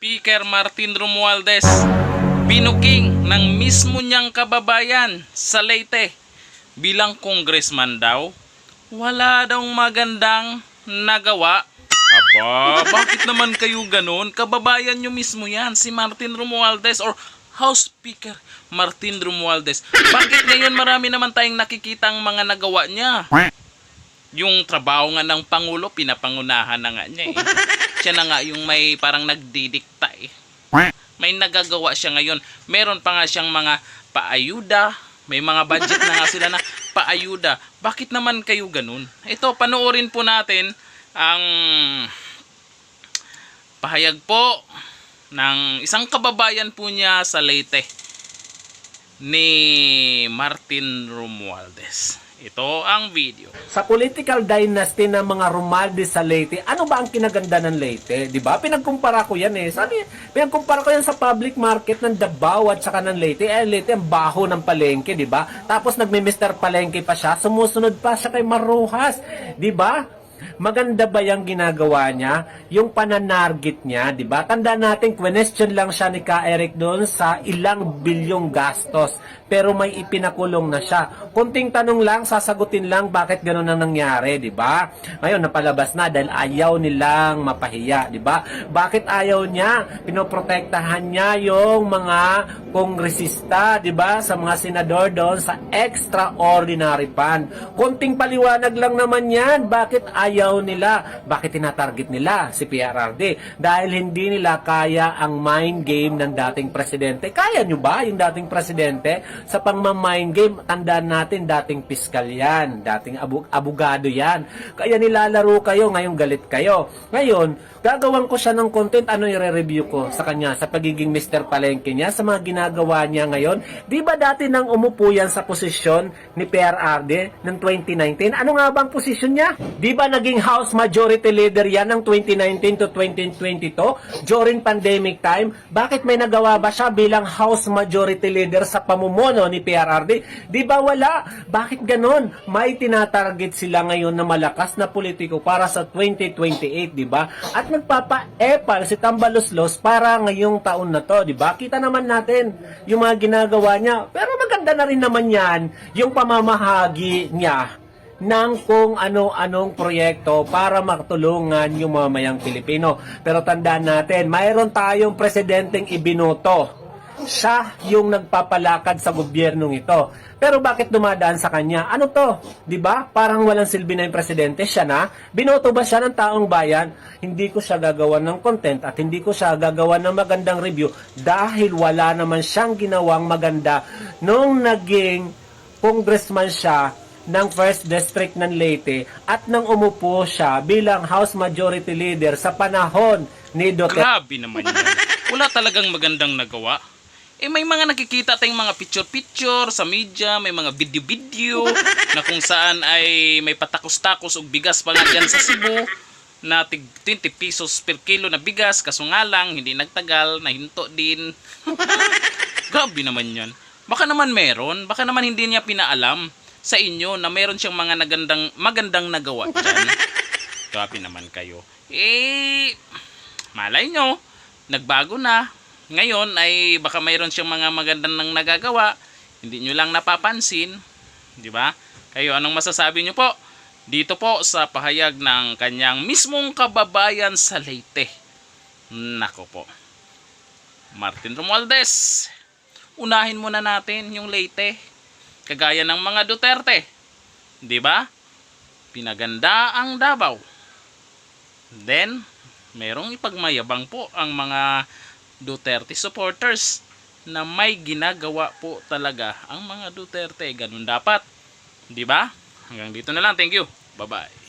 Speaker Martin Romualdez binuking ng mismo niyang kababayan sa Leyte bilang congressman daw. Wala daw magandang nagawa. Aba, bakit naman kayo ganun? Kababayan nyo mismo yan, si Martin Romualdez or House Speaker Martin Romualdez. Bakit ngayon marami naman tayong nakikitang mga nagawa niya? Yung trabaho nga ng Pangulo, pinapangunahan na nga niya eh. Siya na nga yung may parang nagdidikta eh. May nagagawa siya ngayon. Meron pa nga siyang mga paayuda. May mga budget na nga sila na paayuda. Bakit naman kayo ganun? Ito, panoorin po natin ang pahayag po ng isang kababayan po niya sa Leyte ni Martin Romualdez. Ito ang video. Sa political dynasty ng mga Romualdez sa Leyte, ano ba ang kinaganda ng Leyte? Di ba? Pinagkumpara ko yan eh. Pinagkumpara ko yan sa public market ng Davao at saka ng Leyte. Leyte ang baho ng palengke, di ba? Tapos nagme-Mr. Palengke pa siya, sumusunod pa siya kay Maruhas. Di ba? Maganda ba yung ginagawa niya? Yung pananargit niya, di ba? Tanda natin, question lang siya ni Ka Eric doon sa ilang bilyong gastos. Pero may ipinakulong na siya. Kunting tanong lang, sasagutin lang bakit gano'n ang nangyari, di ba? Ngayon, napalabas na dahil ayaw nilang mapahiya, di ba? Bakit ayaw niya? Pinoprotektahan niya yung mga kongresista, di ba? Sa mga senador doon sa extraordinary fund. Kunting paliwanag lang naman yan. Bakit ayaw nila? Bakit tinatarget nila si PRRD? Dahil hindi nila kaya ang mind game ng dating presidente. Kaya nyo ba yung dating presidente? Sa pangma-mind game, tandaan natin, dating piskal yan, dating abogado yan. Kaya nilalaro kayo, ngayon galit kayo. Ngayon, gagawan ko siya ng content, ano i-review ko sa kanya, sa pagiging Mr. Palengke niya, sa mga ginagawa niya ngayon. Di ba dati nang umupo yan sa posisyon ni PRRD ng 2019? Ano nga bang posisyon niya? Di ba naging House Majority Leader yan ng 2019 to 2022 during pandemic time? Bakit may nagawa ba siya bilang House Majority Leader sa pamumuno ni PRRD? Di ba wala? Bakit ganon? May tinatarget sila ngayon na malakas na politiko para sa 2028, di ba? At nagpapa-epal si Tambaloslos para ngayong taon na to, di ba? Kita naman natin yung mga ginagawa niya. Pero maganda na rin naman yan yung pamamahagi niya ng kung ano-anong proyekto para makatulungan yung mamayang Pilipino. Pero tandaan natin, mayroon tayong presidenteng ibinoto. Siya yung nagpapalakad sa gobyernong ito. Pero bakit dumadaan sa kanya? Ano to? 'Di ba? Parang walang silbi na yung presidente, siya na. Binoto ba siya ng taong bayan? Hindi ko siya gagawan ng content at hindi ko siya gagawan ng magandang review dahil wala naman siyang ginawang maganda nung naging congressman siya ng 1st District ng Leyte at nang umupo siya bilang House Majority Leader sa panahon ni Duterte. Grabe naman yan. Wala talagang magandang nagawa. May mga nakikita tayong mga picture-picture sa media, may mga video-video na kung saan ay may patakos-takos o bigas pa nga dyan sa Cebu na tig 20 pesos per kilo na bigas, kaso nga lang, hindi nagtagal, nahinto din. Grabe naman yan. Baka naman meron, baka naman hindi niya pinaalam sa inyo na meron siyang mga magandang nagawa dyan. Grabe naman kayo. Malay nyo, nagbago na. Ngayon ay baka mayroon siyang mga magandang nagagawa, hindi nyo lang napapansin, di ba? Kayo, anong masasabi nyo po? Dito po sa pahayag ng kanyang mismong kababayan sa Leyte. Nako po. Martin Romualdez, unahin muna natin yung Leyte. Kagaya ng mga Duterte, di ba? Pinaganda ang Davao. Then, merong ipagmayabang po ang mga Duterte supporters na may ginagawa po talaga ang mga Duterte. Ganun dapat. Di ba? Hanggang dito na lang. Thank you. Bye-bye.